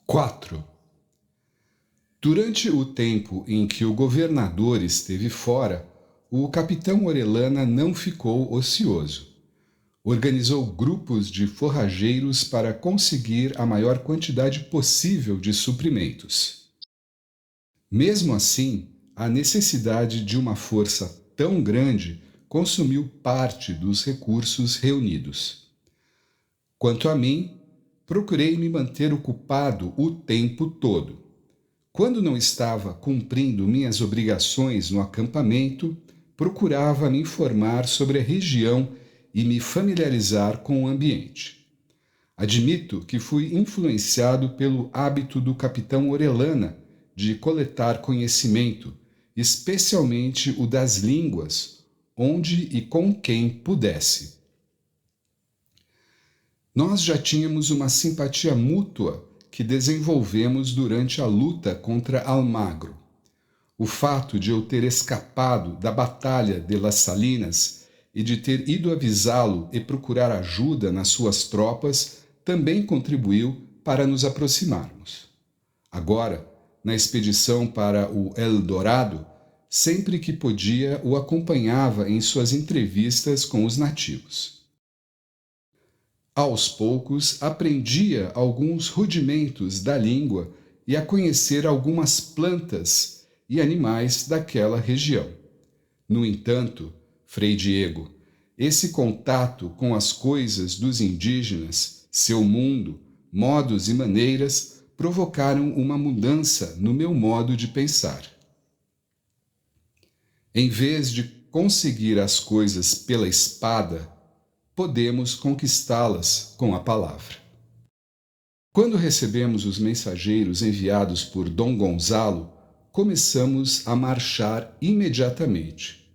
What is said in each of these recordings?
4. Durante o tempo em que o governador esteve fora, o capitão Orellana não ficou ocioso. Organizou grupos de forrageiros para conseguir a maior quantidade possível de suprimentos. Mesmo assim, a necessidade de uma força tão grande consumiu parte dos recursos reunidos. Quanto a mim, procurei me manter ocupado o tempo todo. Quando não estava cumprindo minhas obrigações no acampamento, procurava me informar sobre a região e me familiarizar com o ambiente. Admito que fui influenciado pelo hábito do capitão Orellana de coletar conhecimento, especialmente o das línguas, onde e com quem pudesse. Nós já tínhamos uma simpatia mútua que desenvolvemos durante a luta contra Almagro. O fato de eu ter escapado da Batalha de Las Salinas e de ter ido avisá-lo e procurar ajuda nas suas tropas também contribuiu para nos aproximarmos. Agora, na expedição para o El Dorado, sempre que podia o acompanhava em suas entrevistas com os nativos. Aos poucos, aprendia alguns rudimentos da língua e a conhecer algumas plantas e animais daquela região. No entanto, Frei Diego, esse contato com as coisas dos indígenas, seu mundo, modos e maneiras, provocaram uma mudança no meu modo de pensar. Em vez de conseguir as coisas pela espada, podemos conquistá-las com a palavra. Quando recebemos os mensageiros enviados por Dom Gonzalo, começamos a marchar imediatamente.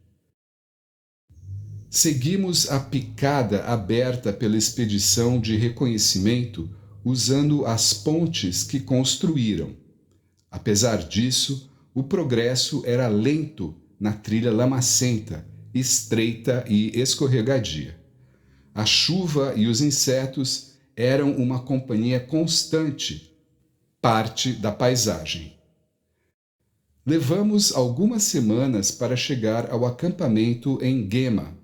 Seguimos a picada aberta pela expedição de reconhecimento usando as pontes que construíram. Apesar disso, o progresso era lento na trilha lamacenta, estreita e escorregadia. A chuva e os insetos eram uma companhia constante, parte da paisagem. Levamos algumas semanas para chegar ao acampamento em Gema.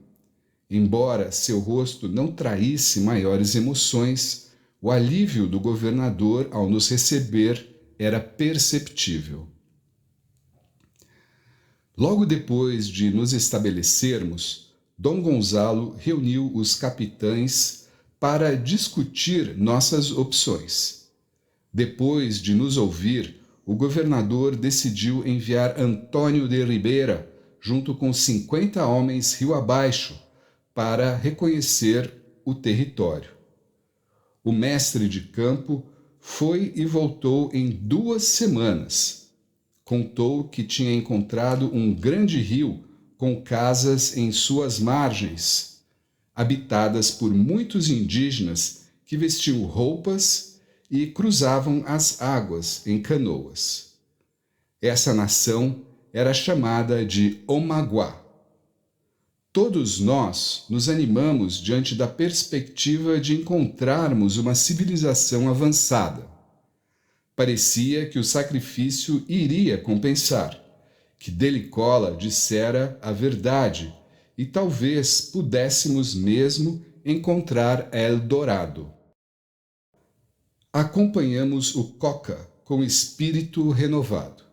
Embora seu rosto não traísse maiores emoções, o alívio do governador ao nos receber era perceptível. Logo depois de nos estabelecermos, Dom Gonzalo reuniu os capitães para discutir nossas opções. Depois de nos ouvir, o governador decidiu enviar Antônio de Ribeira, junto com 50 homens rio abaixo, para reconhecer o território. O mestre de campo foi e voltou em 2 semanas. Contou que tinha encontrado um grande rio com casas em suas margens, habitadas por muitos indígenas que vestiam roupas e cruzavam as águas em canoas. Essa nação era chamada de Omaguá. Todos nós nos animamos diante da perspectiva de encontrarmos uma civilização avançada. Parecia que o sacrifício iria compensar, que Delicola dissera a verdade e talvez pudéssemos mesmo encontrar El Dorado. Acompanhamos o Coca com espírito renovado,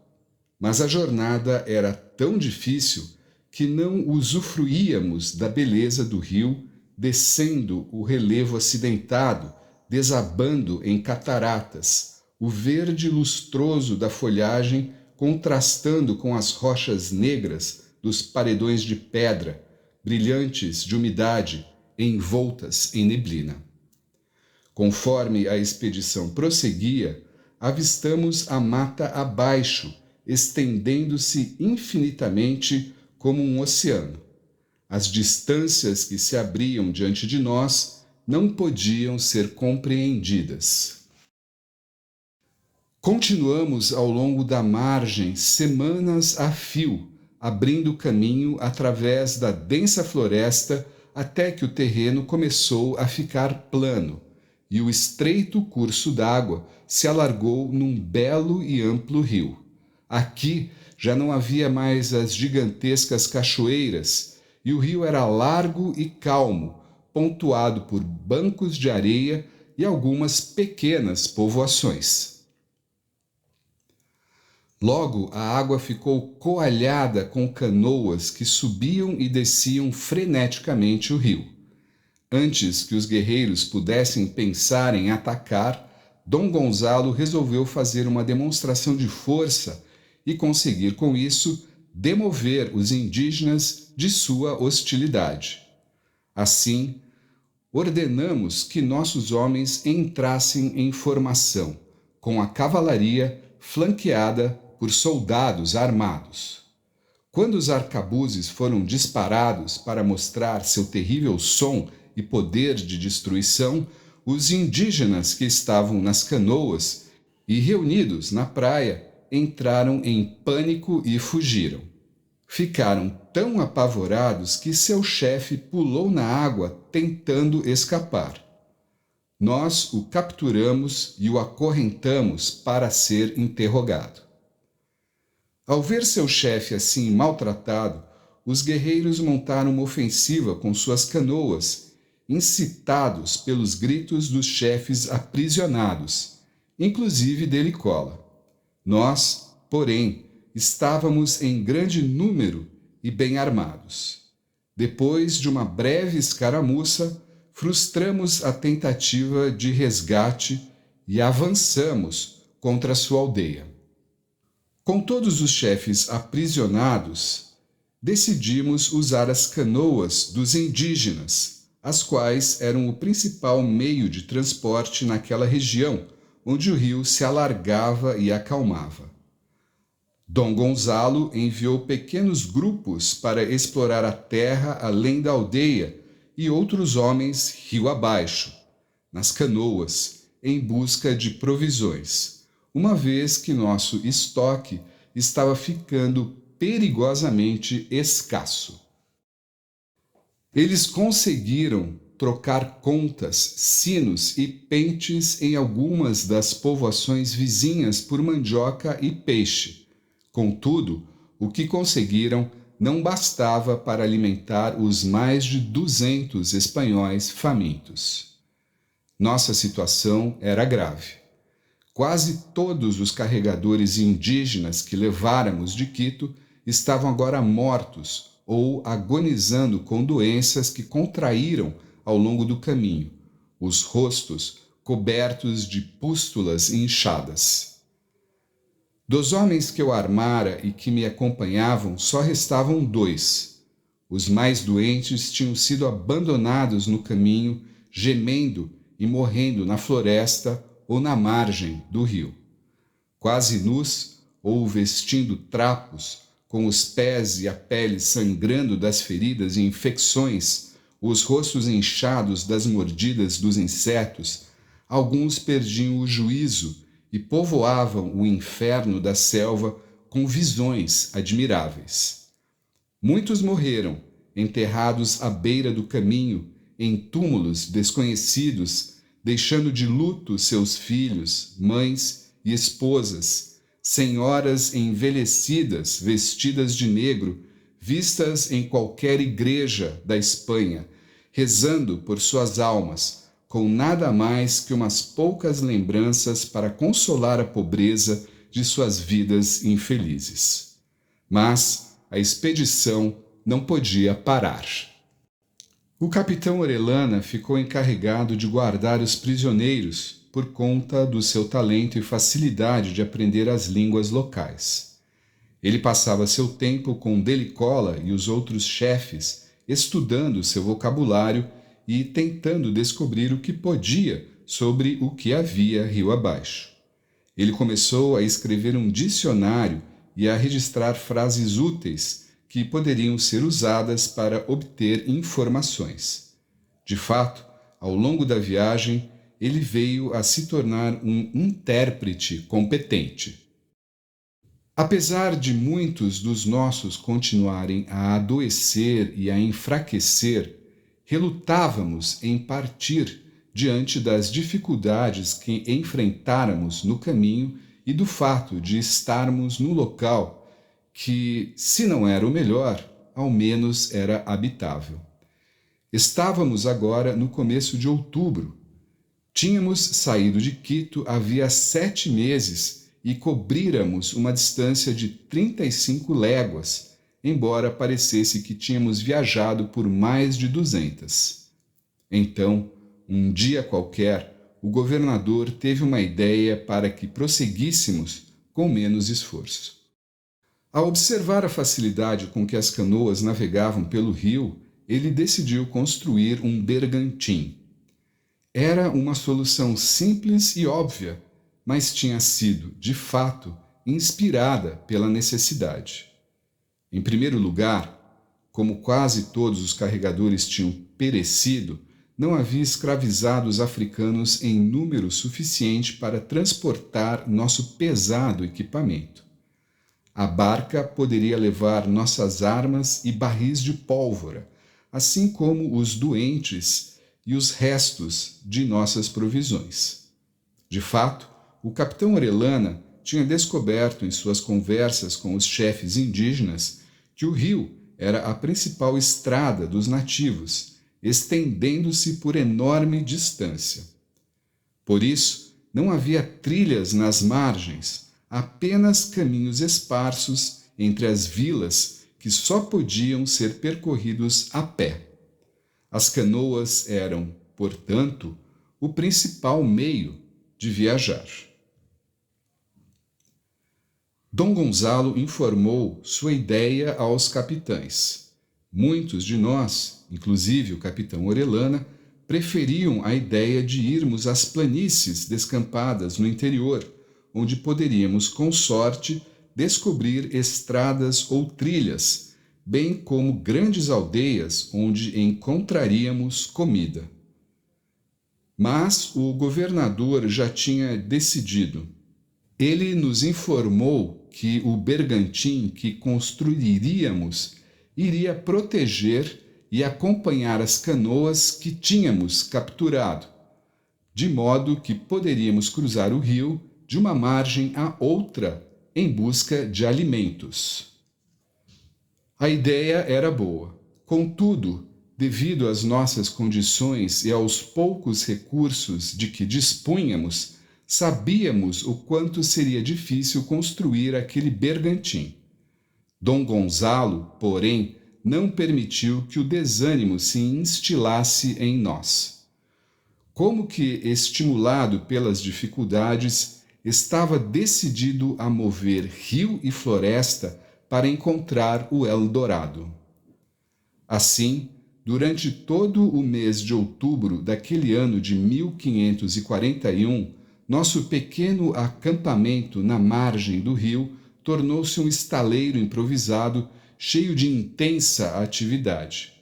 mas a jornada era tão difícil que não usufruíamos da beleza do rio, descendo o relevo acidentado, desabando em cataratas, o verde lustroso da folhagem contrastando com as rochas negras dos paredões de pedra, brilhantes de umidade, envoltas em neblina. Conforme a expedição prosseguia, avistamos a mata abaixo, estendendo-se infinitamente como um oceano. As distâncias que se abriam diante de nós não podiam ser compreendidas. Continuamos ao longo da margem semanas a fio, abrindo caminho através da densa floresta até que o terreno começou a ficar plano, e o estreito curso d'água se alargou num belo e amplo rio. Aqui já não havia mais as gigantescas cachoeiras, e o rio era largo e calmo, pontuado por bancos de areia e algumas pequenas povoações. Logo, a água ficou coalhada com canoas que subiam e desciam freneticamente o rio. Antes que os guerreiros pudessem pensar em atacar, Dom Gonzalo resolveu fazer uma demonstração de força e conseguir com isso demover os indígenas de sua hostilidade. Assim, ordenamos que nossos homens entrassem em formação, com a cavalaria flanqueada por soldados armados. Quando os arcabuzes foram disparados para mostrar seu terrível som e poder de destruição, os indígenas que estavam nas canoas e reunidos na praia entraram em pânico e fugiram. Ficaram tão apavorados que seu chefe pulou na água tentando escapar. Nós o capturamos e o acorrentamos para ser interrogado. Ao ver seu chefe assim maltratado, os guerreiros montaram uma ofensiva com suas canoas, incitados pelos gritos dos chefes aprisionados, inclusive Delicola. Nós, porém, estávamos em grande número e bem armados. Depois de uma breve escaramuça, frustramos a tentativa de resgate e avançamos contra sua aldeia. Com todos os chefes aprisionados, decidimos usar as canoas dos indígenas, as quais eram o principal meio de transporte naquela região, onde o rio se alargava e acalmava. Dom Gonzalo enviou pequenos grupos para explorar a terra além da aldeia e outros homens rio abaixo, nas canoas, em busca de provisões, uma vez que nosso estoque estava ficando perigosamente escasso. Eles conseguiram trocar contas, sinos e pentes em algumas das povoações vizinhas por mandioca e peixe. Contudo, o que conseguiram não bastava para alimentar os mais de 200 espanhóis famintos. Nossa situação era grave. Quase todos os carregadores indígenas que leváramos de Quito estavam agora mortos ou agonizando com doenças que contraíram ao longo do caminho, os rostos cobertos de pústulas inchadas. Dos homens que eu armara e que me acompanhavam, só restavam 2. Os mais doentes tinham sido abandonados no caminho, gemendo e morrendo na floresta ou na margem do rio. Quase nus ou vestindo trapos, com os pés e a pele sangrando das feridas e infecções, os rostos inchados das mordidas dos insetos, alguns perdiam o juízo e povoavam o inferno da selva com visões admiráveis. Muitos morreram, enterrados à beira do caminho, em túmulos desconhecidos, deixando de luto seus filhos, mães e esposas, senhoras envelhecidas vestidas de negro, vistas em qualquer igreja da Espanha, rezando por suas almas, com nada mais que umas poucas lembranças para consolar a pobreza de suas vidas infelizes. Mas a expedição não podia parar. O capitão Orellana ficou encarregado de guardar os prisioneiros por conta do seu talento e facilidade de aprender as línguas locais. Ele passava seu tempo com Delicola e os outros chefes, estudando seu vocabulário e tentando descobrir o que podia sobre o que havia rio abaixo. Ele começou a escrever um dicionário e a registrar frases úteis que poderiam ser usadas para obter informações. De fato, ao longo da viagem, ele veio a se tornar um intérprete competente. Apesar de muitos dos nossos continuarem a adoecer e a enfraquecer, relutávamos em partir, diante das dificuldades que enfrentáramos no caminho e do fato de estarmos no local que, se não era o melhor, ao menos era habitável. Estávamos agora no começo de outubro. Tínhamos saído de Quito havia 7 meses e cobríramos uma distância de 35 léguas, embora parecesse que tínhamos viajado por mais de 200. Então, um dia qualquer, o governador teve uma ideia para que prosseguíssemos com menos esforço. Ao observar a facilidade com que as canoas navegavam pelo rio, ele decidiu construir um bergantim. Era uma solução simples e óbvia, mas tinha sido, de fato, inspirada pela necessidade. Em primeiro lugar, como quase todos os carregadores tinham perecido, não havia escravizados africanos em número suficiente para transportar nosso pesado equipamento. A barca poderia levar nossas armas e barris de pólvora, assim como os doentes e os restos de nossas provisões. De fato, o capitão Orellana tinha descoberto em suas conversas com os chefes indígenas que o rio era a principal estrada dos nativos, estendendo-se por enorme distância. Por isso, não havia trilhas nas margens, apenas caminhos esparsos entre as vilas que só podiam ser percorridos a pé. As canoas eram, portanto, o principal meio de viajar. Dom Gonzalo informou sua ideia aos capitães. Muitos de nós, inclusive o capitão Orellana, preferiam a ideia de irmos às planícies descampadas no interior, onde poderíamos, com sorte, descobrir estradas ou trilhas, bem como grandes aldeias onde encontraríamos comida. Mas o governador já tinha decidido. Ele nos informou que o bergantim que construiríamos iria proteger e acompanhar as canoas que tínhamos capturado, de modo que poderíamos cruzar o rio de uma margem à outra em busca de alimentos. A ideia era boa. Contudo, devido às nossas condições e aos poucos recursos de que dispunhamos, sabíamos o quanto seria difícil construir aquele bergantim. Dom Gonzalo, porém, não permitiu que o desânimo se instilasse em nós. Como que, estimulado pelas dificuldades, estava decidido a mover rio e floresta para encontrar o Eldorado. Assim, durante todo o mês de outubro daquele ano de 1541, nosso pequeno acampamento na margem do rio tornou-se um estaleiro improvisado cheio de intensa atividade.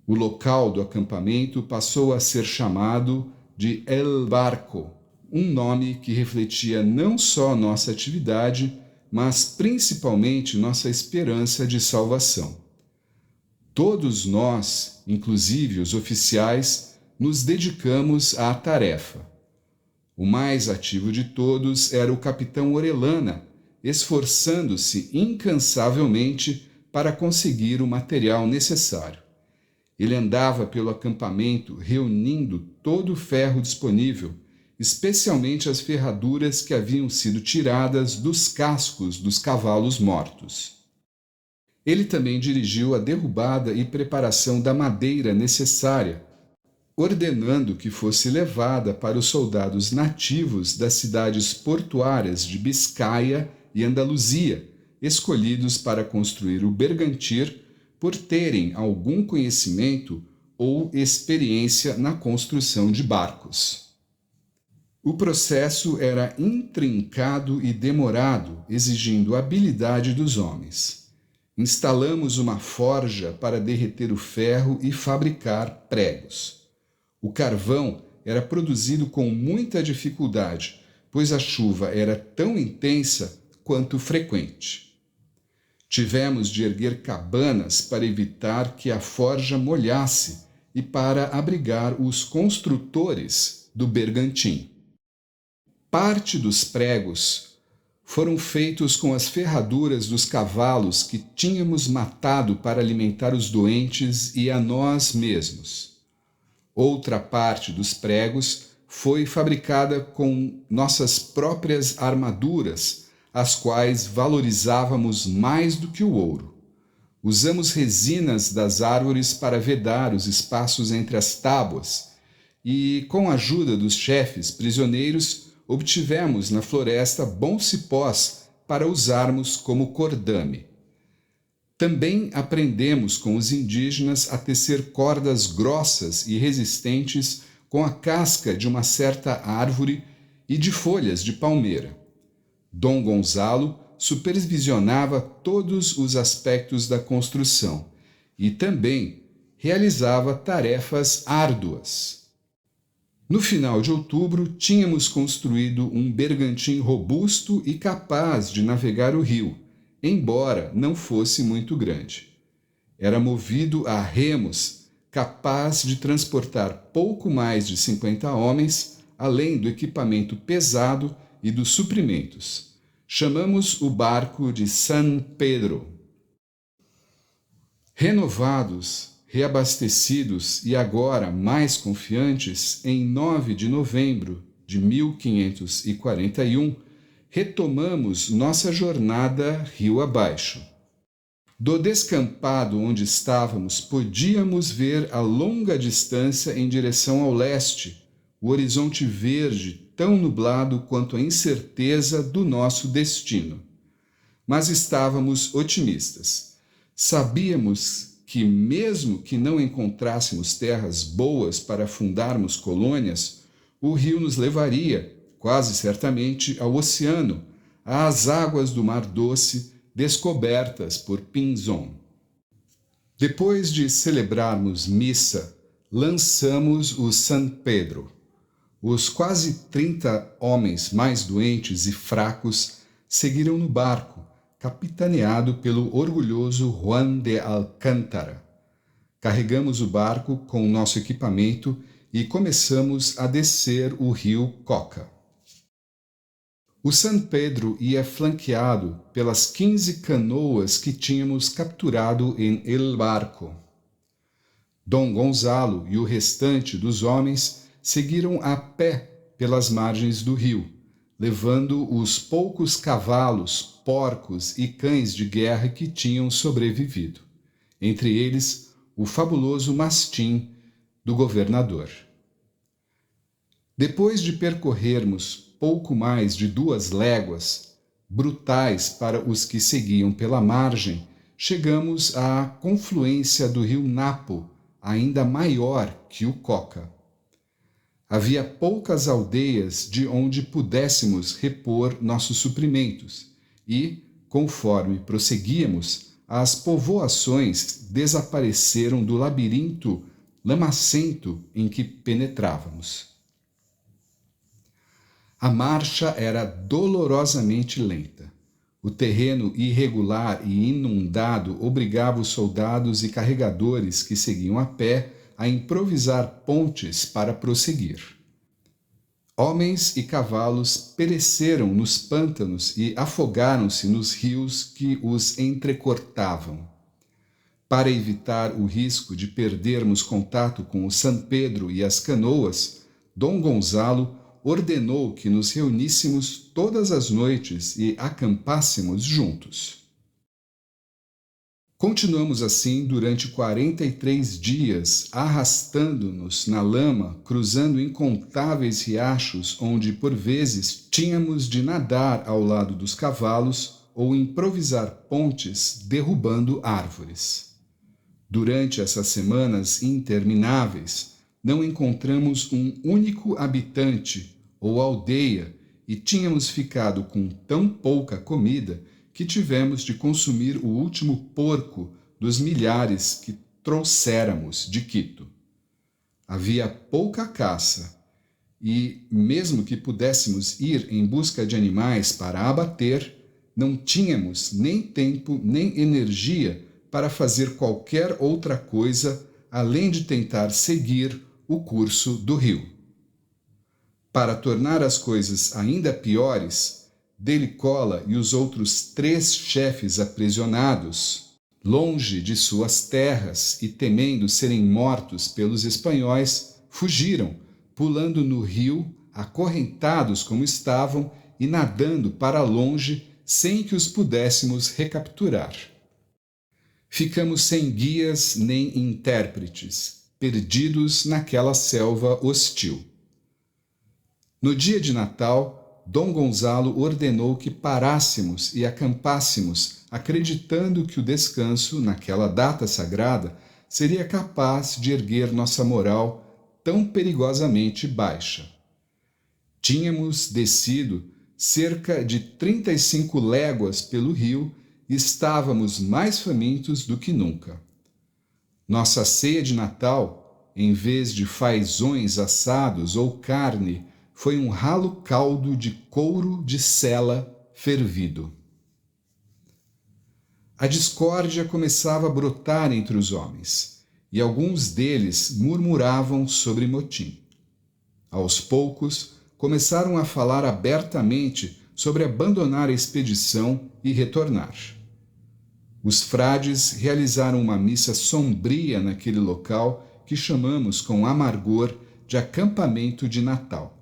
O local do acampamento passou a ser chamado de El Barco, um nome que refletia não só nossa atividade, mas principalmente nossa esperança de salvação. Todos nós, inclusive os oficiais, nos dedicamos à tarefa. O mais ativo de todos era o capitão Orellana, esforçando-se incansavelmente para conseguir o material necessário. Ele andava pelo acampamento reunindo todo o ferro disponível, especialmente as ferraduras que haviam sido tiradas dos cascos dos cavalos mortos. Ele também dirigiu a derrubada e preparação da madeira necessária, ordenando que fosse levada para os soldados nativos das cidades portuárias de Biscaia e Andaluzia, escolhidos para construir o bergantir por terem algum conhecimento ou experiência na construção de barcos. O processo era intrincado e demorado, exigindo habilidade dos homens. Instalamos uma forja para derreter o ferro e fabricar pregos. O carvão era produzido com muita dificuldade, pois a chuva era tão intensa quanto frequente. Tivemos de erguer cabanas para evitar que a forja molhasse e para abrigar os construtores do bergantim. Parte dos pregos foram feitos com as ferraduras dos cavalos que tínhamos matado para alimentar os doentes e a nós mesmos. Outra parte dos pregos foi fabricada com nossas próprias armaduras, as quais valorizávamos mais do que o ouro. Usamos resinas das árvores para vedar os espaços entre as tábuas e, com a ajuda dos chefes prisioneiros, obtivemos na floresta bons cipós para usarmos como cordame. Também aprendemos com os indígenas a tecer cordas grossas e resistentes com a casca de uma certa árvore e de folhas de palmeira. Dom Gonzalo supervisionava todos os aspectos da construção e também realizava tarefas árduas. No final de outubro, tínhamos construído um bergantim robusto e capaz de navegar o rio, embora não fosse muito grande. Era movido a remos, capaz de transportar pouco mais de 50 homens, além do equipamento pesado e dos suprimentos. Chamamos o barco de San Pedro. Renovados, reabastecidos e agora mais confiantes, em 9 de novembro de 1541, retomamos nossa jornada rio abaixo. Do descampado onde estávamos, podíamos ver a longa distância em direção ao leste, o horizonte verde tão nublado quanto a incerteza do nosso destino. Mas estávamos otimistas. Sabíamos que, mesmo que não encontrássemos terras boas para fundarmos colônias, o rio nos levaria, quase certamente, ao oceano, às águas do Mar Doce, descobertas por Pinzon. Depois de celebrarmos missa, lançamos o San Pedro. Os quase 30 homens mais doentes e fracos seguiram no barco, capitaneado pelo orgulhoso Juan de Alcântara. Carregamos o barco com nosso equipamento e começamos a descer o rio Coca. O San Pedro ia flanqueado pelas 15 canoas que tínhamos capturado em El Barco. Dom Gonzalo e o restante dos homens seguiram a pé pelas margens do rio, levando os poucos cavalos, porcos e cães de guerra que tinham sobrevivido, entre eles o fabuloso mastim do governador. Depois de percorrermos pouco mais de 2 léguas, brutais para os que seguiam pela margem, chegamos à confluência do rio Napo, ainda maior que o Coca. Havia poucas aldeias de onde pudéssemos repor nossos suprimentos e, conforme prosseguíamos, as povoações desapareceram do labirinto lamacento em que penetrávamos. A marcha era dolorosamente lenta. O terreno irregular e inundado obrigava os soldados e carregadores que seguiam a pé a improvisar pontes para prosseguir. Homens e cavalos pereceram nos pântanos e afogaram-se nos rios que os entrecortavam. Para evitar o risco de perdermos contato com o San Pedro e as canoas, Dom Gonzalo ordenou que nos reuníssemos todas as noites e acampássemos juntos. Continuamos assim durante 43 dias, arrastando-nos na lama, cruzando incontáveis riachos onde, por vezes, tínhamos de nadar ao lado dos cavalos ou improvisar pontes derrubando árvores. Durante essas semanas intermináveis, não encontramos um único habitante ou aldeia e tínhamos ficado com tão pouca comida que tivemos de consumir o último porco dos milhares que trouxéramos de Quito. Havia pouca caça e, mesmo que pudéssemos ir em busca de animais para abater, não tínhamos nem tempo nem energia para fazer qualquer outra coisa além de tentar seguir o curso do rio. Para tornar as coisas ainda piores, Delicola e os outros 3 chefes aprisionados, longe de suas terras e temendo serem mortos pelos espanhóis, fugiram, pulando no rio, acorrentados como estavam e nadando para longe sem que os pudéssemos recapturar. Ficamos sem guias nem intérpretes, perdidos naquela selva hostil. No dia de Natal, Dom Gonzalo ordenou que parássemos e acampássemos, acreditando que o descanso, naquela data sagrada, seria capaz de erguer nossa moral tão perigosamente baixa. Tínhamos descido cerca de 35 léguas pelo rio e estávamos mais famintos do que nunca. Nossa ceia de Natal, em vez de fazões assados ou carne, foi um ralo caldo de couro de sela fervido. A discórdia começava a brotar entre os homens, e alguns deles murmuravam sobre motim. Aos poucos, começaram a falar abertamente sobre abandonar a expedição e retornar. Os frades realizaram uma missa sombria naquele local que chamamos com amargor de acampamento de Natal.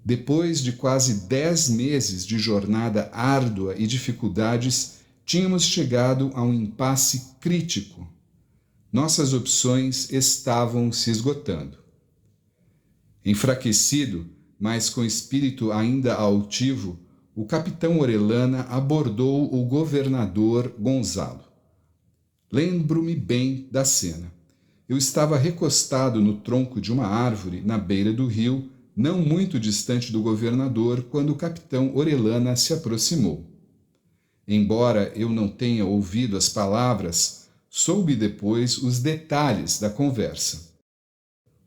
Depois de quase 10 meses de jornada árdua e dificuldades, tínhamos chegado a um impasse crítico. Nossas opções estavam se esgotando. Enfraquecido, mas com espírito ainda altivo, o capitão Orellana abordou o governador Gonzalo. Lembro-me bem da cena. Eu estava recostado no tronco de uma árvore na beira do rio, não muito distante do governador, quando o capitão Orellana se aproximou. Embora eu não tenha ouvido as palavras, soube depois os detalhes da conversa.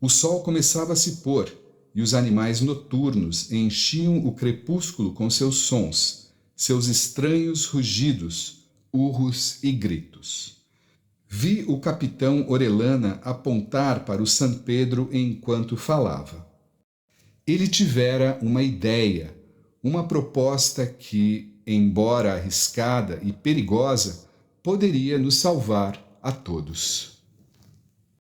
O sol começava a se pôr e os animais noturnos enchiam o crepúsculo com seus sons, seus estranhos rugidos, urros e gritos. Vi o capitão Orellana apontar para o San Pedro enquanto falava. Ele tivera uma ideia, uma proposta que, embora arriscada e perigosa, poderia nos salvar a todos.